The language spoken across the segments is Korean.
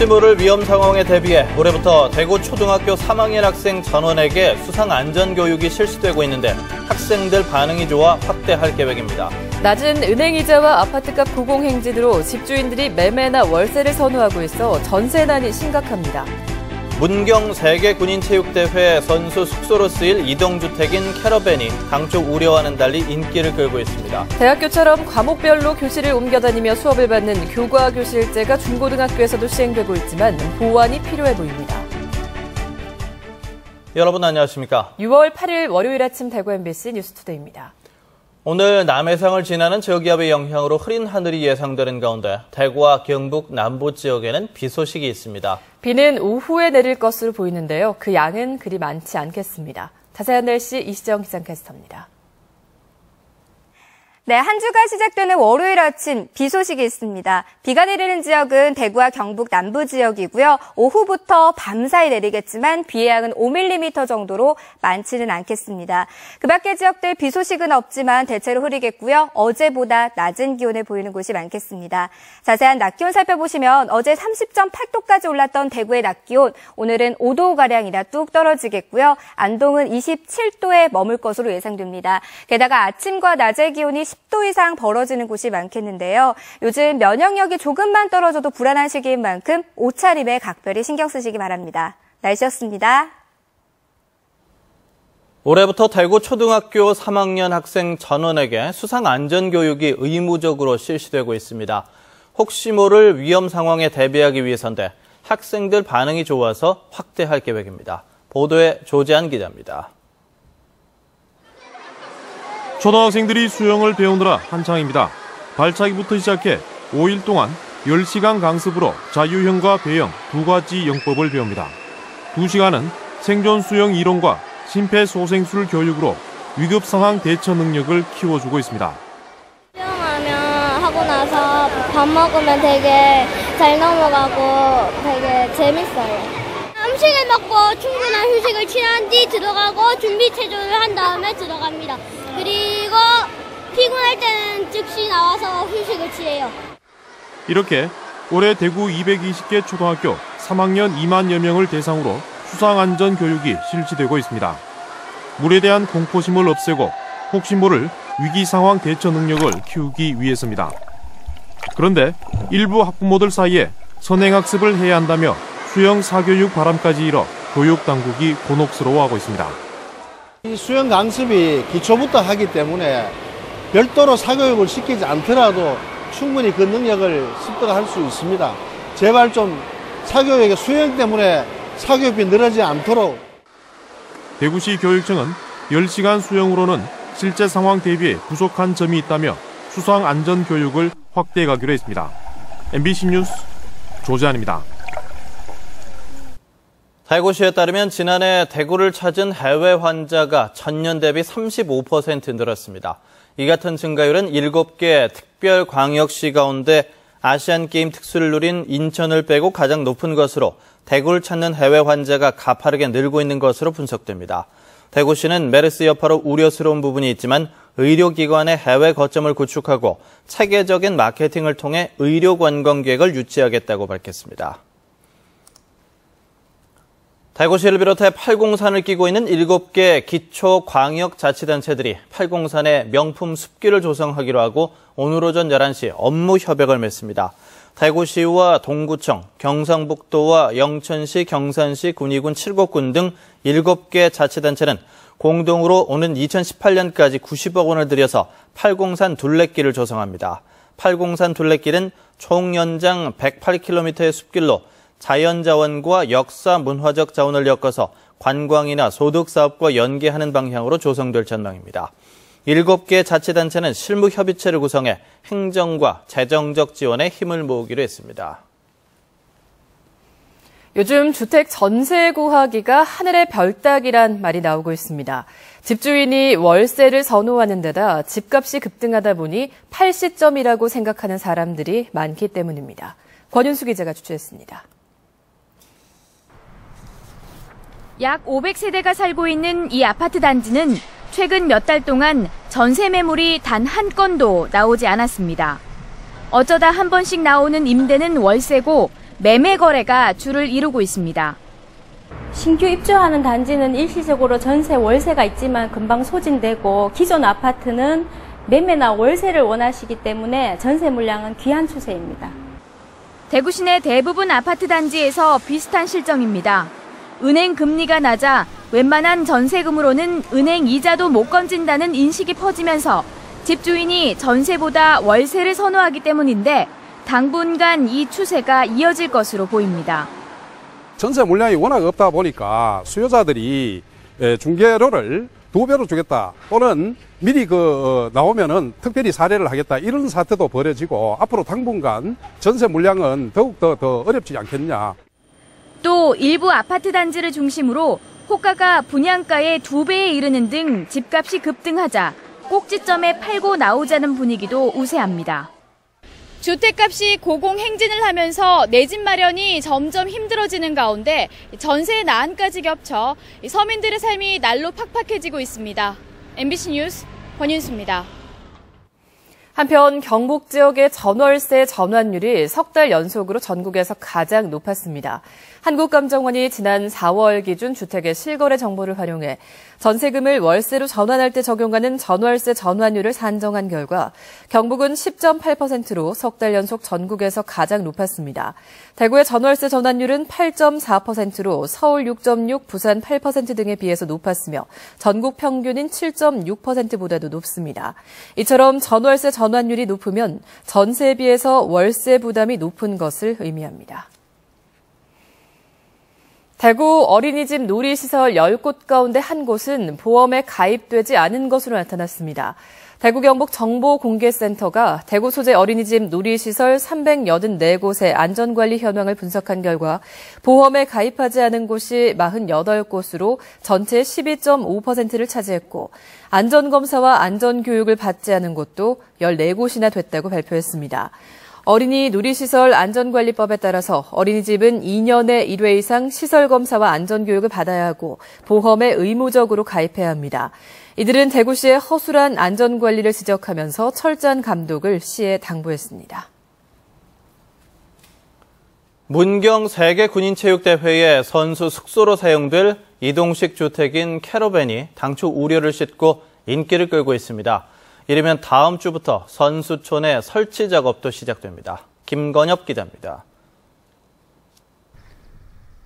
혹시 모를 위험 상황에 대비해 올해부터 대구 초등학교 3학년 학생 전원에게 수상안전교육이 실시되고 있는데 학생들 반응이 좋아 확대할 계획입니다. 낮은 은행이자와 아파트값 고공행진으로 집주인들이 매매나 월세를 선호하고 있어 전세난이 심각합니다. 문경 세계군인체육대회 선수 숙소로 쓰일 이동주택인 캐러밴이 당초 우려와는 달리 인기를 끌고 있습니다. 대학교처럼 과목별로 교실을 옮겨다니며 수업을 받는 교과교실제가 중고등학교에서도 시행되고 있지만 보완이 필요해 보입니다. 여러분 안녕하십니까? 6월 8일 월요일 아침 대구 MBC 뉴스투데이입니다. 오늘 남해상을 지나는 저기압의 영향으로 흐린 하늘이 예상되는 가운데 대구와 경북 남부 지역에는 비 소식이 있습니다. 비는 오후에 내릴 것으로 보이는데요. 그 양은 그리 많지 않겠습니다. 자세한 날씨 이시정 기상캐스터입니다. 네, 한 주가 시작되는 월요일 아침 비 소식이 있습니다. 비가 내리는 지역은 대구와 경북 남부 지역이고요. 오후부터 밤사이 내리겠지만 비의 양은 5mm 정도로 많지는 않겠습니다. 그 밖의 지역들 비 소식은 없지만 대체로 흐리겠고요. 어제보다 낮은 기온을 보이는 곳이 많겠습니다. 자세한 낮 기온 살펴보시면 어제 30.8도까지 올랐던 대구의 낮 기온, 오늘은 5도가량이나 뚝 떨어지겠고요. 안동은 27도에 머물 것으로 예상됩니다. 게다가 아침과 낮의 기온이 10도 이상 벌어지는 곳이 많겠는데요. 요즘 면역력이 조금만 떨어져도 불안한 시기인 만큼 옷차림에 각별히 신경 쓰시기 바랍니다. 날씨였습니다. 올해부터 대구 초등학교 3학년 학생 전원에게 수상안전교육이 의무적으로 실시되고 있습니다. 혹시 모를 위험 상황에 대비하기 위해서인데 학생들 반응이 좋아서 확대할 계획입니다. 보도에 조재한 기자입니다. 초등학생들이 수영을 배우느라 한창입니다. 발차기부터 시작해 5일 동안 10시간 강습으로 자유형과 배영 두 가지 영법을 배웁니다. 2시간은 생존 수영 이론과 심폐소생술 교육으로 위급 상황 대처 능력을 키워주고 있습니다. 수영하면 하고 나서 밥 먹으면 되게 잘 넘어가고 되게 재밌어요. 음식을 먹고 충분한 휴식을 취한 뒤 들어가고 준비 체조를 한 다음에 들어갑니다. 그리고 피곤할 때는 즉시 나와서 휴식을 취해요. 이렇게 올해 대구 220개 초등학교 3학년 2만여 명을 대상으로 수상안전교육이 실시되고 있습니다. 물에 대한 공포심을 없애고 혹시 모를 위기상황 대처 능력을 키우기 위해서입니다. 그런데 일부 학부모들 사이에 선행학습을 해야 한다며 수영 사교육 바람까지 일어 교육당국이 곤혹스러워하고 있습니다. 이 수영 강습이 기초부터 하기 때문에 별도로 사교육을 시키지 않더라도 충분히 그 능력을 습득할 수 있습니다. 제발 좀 사교육의 수영 때문에 사교육비 늘어지지 않도록. 대구시 교육청은 10시간 수영으로는 실제 상황 대비에 부족한 점이 있다며 수상 안전 교육을 확대해 가기로 했습니다. MBC 뉴스 조재환입니다. 대구시에 따르면 지난해 대구를 찾은 해외 환자가 전년 대비 35% 늘었습니다. 이 같은 증가율은 7개 특별광역시 가운데 아시안게임 특수를 누린 인천을 빼고 가장 높은 것으로 대구를 찾는 해외 환자가 가파르게 늘고 있는 것으로 분석됩니다. 대구시는 메르스 여파로 우려스러운 부분이 있지만 의료기관의 해외 거점을 구축하고 체계적인 마케팅을 통해 의료관광계획을 유치하겠다고 밝혔습니다. 대구시를 비롯해 팔공산을 끼고 있는 7개 기초광역자치단체들이 팔공산의 명품 숲길을 조성하기로 하고 오늘 오전 11시 업무 협약을 맺습니다. 대구시와 동구청, 경상북도와 영천시, 경산시, 군위군 7곳군 등 7개 자치단체는 공동으로 오는 2018년까지 90억 원을 들여서 팔공산 둘레길을 조성합니다. 팔공산 둘레길은 총 연장 108km의 숲길로 자연자원과 역사, 문화적 자원을 엮어서 관광이나 소득사업과 연계하는 방향으로 조성될 전망입니다. 7개 자치단체는 실무협의체를 구성해 행정과 재정적 지원에 힘을 모으기로 했습니다. 요즘 주택 전세 구하기가 하늘의 별 따기란 말이 나오고 있습니다. 집주인이 월세를 선호하는 데다 집값이 급등하다 보니 팔시점이라고 생각하는 사람들이 많기 때문입니다. 권윤수 기자가 주최했습니다. 약 500세대가 살고 있는 이 아파트 단지는 최근 몇 달 동안 전세 매물이 단 한 건도 나오지 않았습니다. 어쩌다 한 번씩 나오는 임대는 월세고 매매 거래가 주를 이루고 있습니다. 신규 입주하는 단지는 일시적으로 전세, 월세가 있지만 금방 소진되고 기존 아파트는 매매나 월세를 원하시기 때문에 전세 물량은 귀한 추세입니다. 대구 시내 대부분 아파트 단지에서 비슷한 실정입니다. 은행 금리가 낮아 웬만한 전세금으로는 은행 이자도 못 건진다는 인식이 퍼지면서 집주인이 전세보다 월세를 선호하기 때문인데 당분간 이 추세가 이어질 것으로 보입니다. 전세 물량이 워낙 없다 보니까 수요자들이 중개료를 2배로 주겠다 또는 미리 나오면은 특별히 사례를 하겠다 이런 사태도 벌어지고 앞으로 당분간 전세 물량은 더욱더 어렵지 않겠냐. 또 일부 아파트 단지를 중심으로 호가가 분양가의 2배에 이르는 등 집값이 급등하자 꼭지점에 팔고 나오자는 분위기도 우세합니다. 주택값이 고공행진을 하면서 내 집 마련이 점점 힘들어지는 가운데 전세 난까지 겹쳐 서민들의 삶이 날로 팍팍해지고 있습니다. MBC 뉴스 권윤수입니다. 한편 경북 지역의 전월세 전환율이 석 달 연속으로 전국에서 가장 높았습니다. 한국감정원이 지난 4월 기준 주택의 실거래 정보를 활용해 전세금을 월세로 전환할 때 적용하는 전월세 전환율을 산정한 결과 경북은 10.8%로 석 달 연속 전국에서 가장 높았습니다. 대구의 전월세 전환율은 8.4%로 서울 6.6, 부산 8% 등에 비해서 높았으며 전국 평균인 7.6%보다도 높습니다. 이처럼 전월세 전환율이 높으면 전세에 비해서 월세 부담이 높은 것을 의미합니다. 대구 어린이집 놀이시설 10곳 가운데 한 곳은 보험에 가입되지 않은 것으로 나타났습니다. 대구 경북 정보공개센터가 대구 소재 어린이집 놀이시설 384곳의 안전관리 현황을 분석한 결과 보험에 가입하지 않은 곳이 48곳으로 전체의 12.5%를 차지했고 안전검사와 안전교육을 받지 않은 곳도 14곳이나 됐다고 발표했습니다. 어린이 놀이시설 안전관리법에 따라서 어린이집은 2년에 1회 이상 시설검사와 안전교육을 받아야 하고 보험에 의무적으로 가입해야 합니다. 이들은 대구시의 허술한 안전관리를 지적하면서 철저한 감독을 시에 당부했습니다. 문경 세계군인체육대회에 선수 숙소로 사용될 이동식 주택인 캐러밴이 당초 우려를 싣고 인기를 끌고 있습니다. 이르면 다음 주부터 선수촌의 설치 작업도 시작됩니다. 김건엽 기자입니다.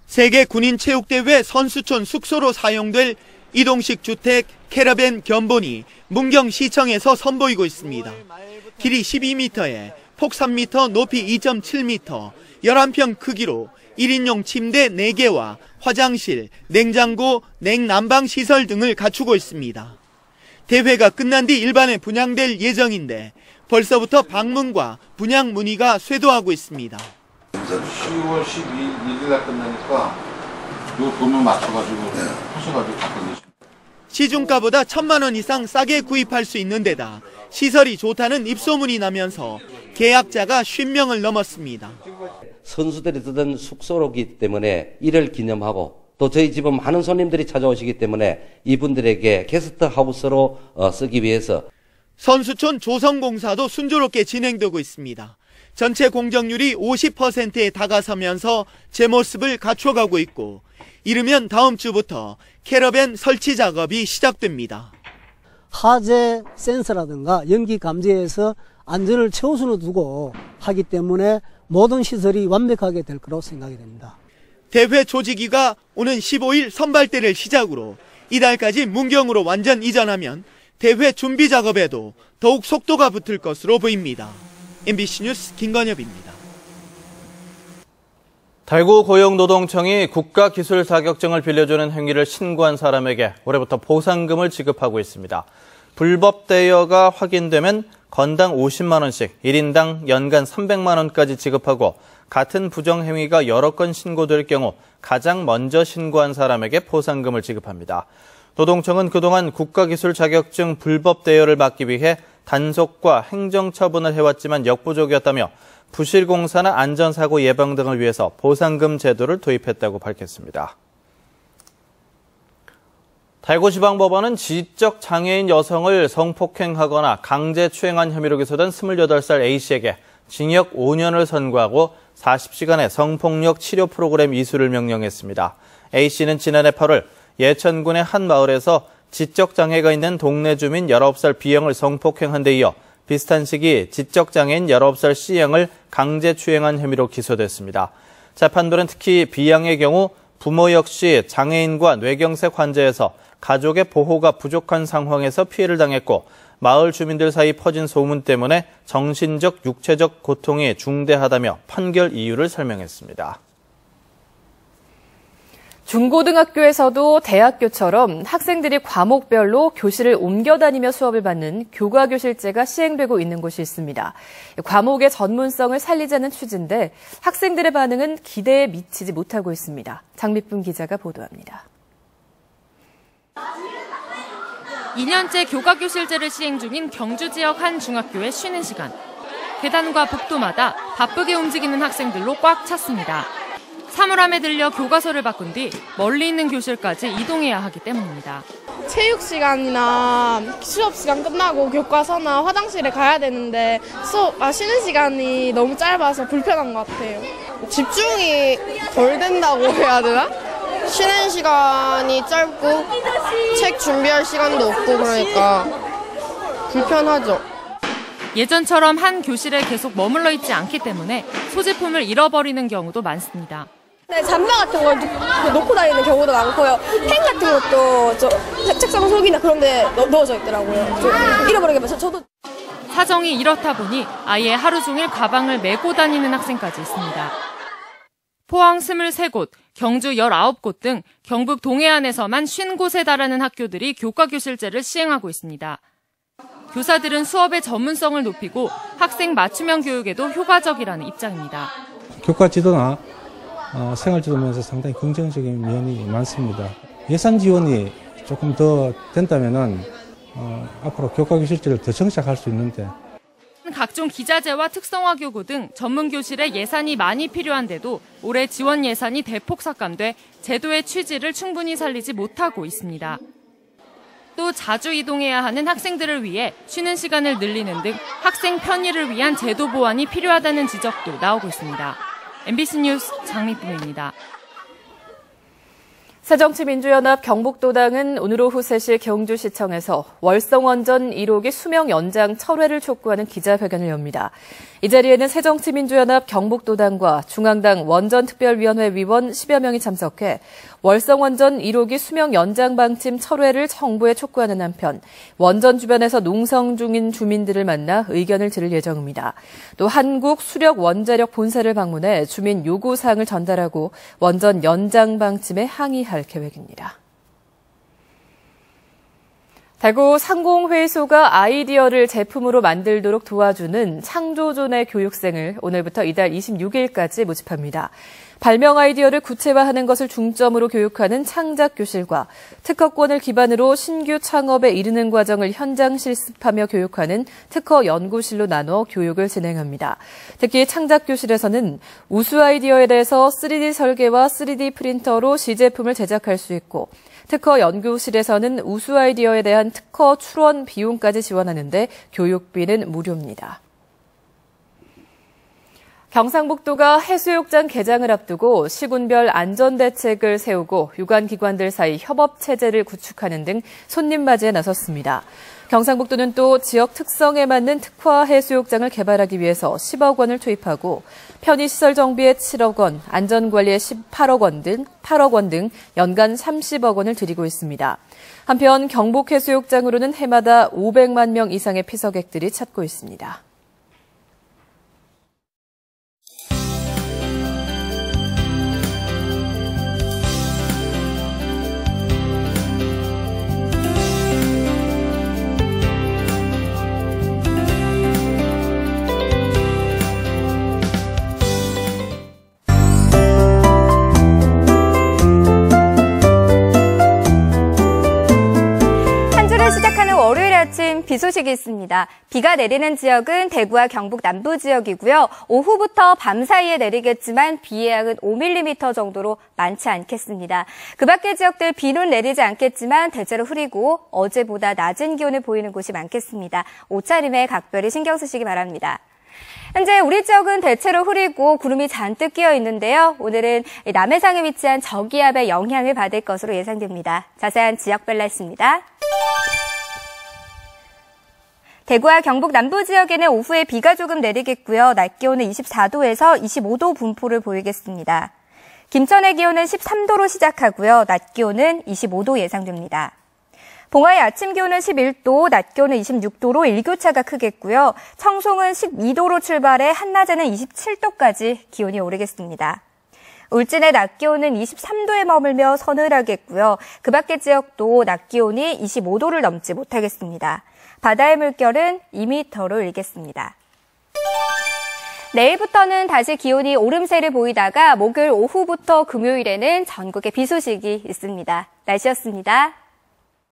세계군인체육대회 선수촌 숙소로 사용될 이동식 주택 캐러밴 견본이 문경시청에서 선보이고 있습니다. 길이 12m에 폭 3m, 높이 2.7m, 11평 크기로 1인용 침대 4개와 화장실, 냉장고, 냉난방 시설 등을 갖추고 있습니다. 대회가 끝난 뒤 일반에 분양될 예정인데 벌써부터 방문과 분양 문의가 쇄도하고 있습니다. 10월 12일 날 끝나니까 요 돈을 맞춰가지고 하셔가지고 다 끝내십니다. 시중가보다 1,000만 원 이상 싸게 구입할 수 있는 데다 시설이 좋다는 입소문이 나면서 계약자가 50명을 넘었습니다. 선수들이 쓰던 숙소로기 때문에 이를 기념하고 또 저희 집은 많은 손님들이 찾아오시기 때문에 이분들에게 게스트하우스로 쓰기 위해서 선수촌 조성공사도 순조롭게 진행되고 있습니다. 전체 공정률이 50%에 다가서면서 제 모습을 갖춰가고 있고 이르면 다음 주부터 캐러밴 설치 작업이 시작됩니다. 화재 센서라든가 연기 감지에서 안전을 최우선으로 두고 하기 때문에 모든 시설이 완벽하게 될 거라고 생각이 됩니다. 대회 조직위가 오는 15일 선발대를 시작으로 이달까지 문경으로 완전 이전하면 대회 준비 작업에도 더욱 속도가 붙을 것으로 보입니다. MBC 뉴스 김건엽입니다. 대구 고용노동청이 국가기술 자격증을 빌려주는 행위를 신고한 사람에게 올해부터 보상금을 지급하고 있습니다. 불법 대여가 확인되면 건당 50만 원씩 1인당 연간 300만 원까지 지급하고 같은 부정행위가 여러 건 신고될 경우 가장 먼저 신고한 사람에게 보상금을 지급합니다. 노동청은 그동안 국가기술 자격증 불법 대여를 막기 위해 단속과 행정처분을 해왔지만 역부족이었다며 부실공사나 안전사고 예방 등을 위해서 보상금 제도를 도입했다고 밝혔습니다. 대구지방법원은 지적 장애인 여성을 성폭행하거나 강제추행한 혐의로 기소된 28살 A씨에게 징역 5년을 선고하고 40시간의 성폭력 치료 프로그램 이수를 명령했습니다. A씨는 지난해 8월 예천군의 한 마을에서 지적장애가 있는 동네 주민 19살 B양을 성폭행한 데 이어 비슷한 시기 지적장애인 19살 C양을 강제추행한 혐의로 기소됐습니다. 재판부는 특히 B양의 경우 부모 역시 장애인과 뇌경색 환자여서 가족의 보호가 부족한 상황에서 피해를 당했고 마을 주민들 사이 퍼진 소문 때문에 정신적, 육체적 고통이 중대하다며 판결 이유를 설명했습니다. 중고등학교에서도 대학교처럼 학생들이 과목별로 교실을 옮겨 다니며 수업을 받는 교과교실제가 시행되고 있는 곳이 있습니다. 과목의 전문성을 살리자는 취지인데 학생들의 반응은 기대에 미치지 못하고 있습니다. 장미쁨 기자가 보도합니다. 2년째 교과교실제를 시행 중인 경주 지역 한 중학교의 쉬는 시간. 계단과 복도마다 바쁘게 움직이는 학생들로 꽉 찼습니다. 사물함에 들려 교과서를 바꾼 뒤 멀리 있는 교실까지 이동해야 하기 때문입니다. 체육 시간이나 수업 시간 끝나고 교과서나 화장실에 가야 되는데 쉬는 시간이 너무 짧아서 불편한 것 같아요. 집중이 덜 된다고 해야 되나? 쉬는 시간이 짧고 책 준비할 시간도 없고 그러니까 불편하죠. 예전처럼 한 교실에 계속 머물러 있지 않기 때문에 소지품을 잃어버리는 경우도 많습니다. 네, 잠바 같은 걸 놓고 다니는 경우도 많고요. 펜 같은 것도 책상 속이나 그런 데 넣어져 있더라고요. 잃어버리게 저도. 사정이 이렇다 보니 아예 하루 종일 가방을 메고 다니는 학생까지 있습니다. 포항 23곳, 경주 19곳 등 경북 동해안에서만 50곳에 달하는 학교들이 교과교실제를 시행하고 있습니다. 교사들은 수업의 전문성을 높이고 학생 맞춤형 교육에도 효과적이라는 입장입니다. 교과 지도나 생활 지도면서 상당히 긍정적인 면이 많습니다. 예산 지원이 조금 더 된다면은 앞으로 교과교실제를 더 정착할 수 있는데. 각종 기자재와 특성화 교구 등 전문 교실에 예산이 많이 필요한데도 올해 지원 예산이 대폭 삭감돼 제도의 취지를 충분히 살리지 못하고 있습니다. 또 자주 이동해야 하는 학생들을 위해 쉬는 시간을 늘리는 등 학생 편의를 위한 제도 보완이 필요하다는 지적도 나오고 있습니다. MBC 뉴스 장미쁨입니다. 새정치민주연합 경북도당은 오늘 오후 3시 경주시청에서 월성원전 1호기 수명 연장 철회를 촉구하는 기자회견을 엽니다. 이 자리에는 새정치민주연합 경북도당과 중앙당 원전특별위원회 위원 10여 명이 참석해 월성원전 1호기 수명 연장 방침 철회를 정부에 촉구하는 한편 원전 주변에서 농성 중인 주민들을 만나 의견을 들을 예정입니다. 또 한국수력원자력 본사를 방문해 주민 요구사항을 전달하고 원전 연장 방침에 항의할 계획입니다. 대구 상공회의소가 아이디어를 제품으로 만들도록 도와주는 창조존의 교육생을 오늘부터 이달 26일까지 모집합니다. 발명 아이디어를 구체화하는 것을 중점으로 교육하는 창작교실과 특허권을 기반으로 신규 창업에 이르는 과정을 현장 실습하며 교육하는 특허 연구실로 나눠 교육을 진행합니다. 특히 창작교실에서는 우수 아이디어에 대해서 3D 설계와 3D 프린터로 시제품을 제작할 수 있고 특허 연구실에서는 우수 아이디어에 대한 특허 출원 비용까지 지원하는데 교육비는 무료입니다. 경상북도가 해수욕장 개장을 앞두고 시군별 안전대책을 세우고 유관기관들 사이 협업체제를 구축하는 등 손님 맞이에 나섰습니다. 경상북도는 또 지역 특성에 맞는 특화 해수욕장을 개발하기 위해서 10억 원을 투입하고 편의시설 정비에 7억 원, 안전관리에 18억 원 등 연간 30억 원을 들이고 있습니다. 한편 경북해수욕장으로는 해마다 500만 명 이상의 피서객들이 찾고 있습니다. 아침 비 소식이 있습니다. 비가 내리는 지역은 대구와 경북 남부 지역이고요. 오후부터 밤 사이에 내리겠지만 비의 양은 5mm 정도로 많지 않겠습니다. 그 밖의 지역들 비는 내리지 않겠지만 대체로 흐리고 어제보다 낮은 기온을 보이는 곳이 많겠습니다. 옷차림에 각별히 신경 쓰시기 바랍니다. 현재 우리 지역은 대체로 흐리고 구름이 잔뜩 끼어 있는데요. 오늘은 남해상에 위치한 저기압의 영향을 받을 것으로 예상됩니다. 자세한 지역별 날씨입니다. 대구와 경북 남부 지역에는 오후에 비가 조금 내리겠고요. 낮 기온은 24도에서 25도 분포를 보이겠습니다. 김천의 기온은 13도로 시작하고요. 낮 기온은 25도 예상됩니다. 봉화의 아침 기온은 11도, 낮 기온은 26도로 일교차가 크겠고요. 청송은 12도로 출발해 한낮에는 27도까지 기온이 오르겠습니다. 울진의 낮 기온은 23도에 머물며 서늘하겠고요. 그 밖의 지역도 낮 기온이 25도를 넘지 못하겠습니다. 바다의 물결은 2m로 일겠습니다. 내일부터는 다시 기온이 오름세를 보이다가 목요일 오후부터 금요일에는 전국에 비 소식이 있습니다. 날씨였습니다.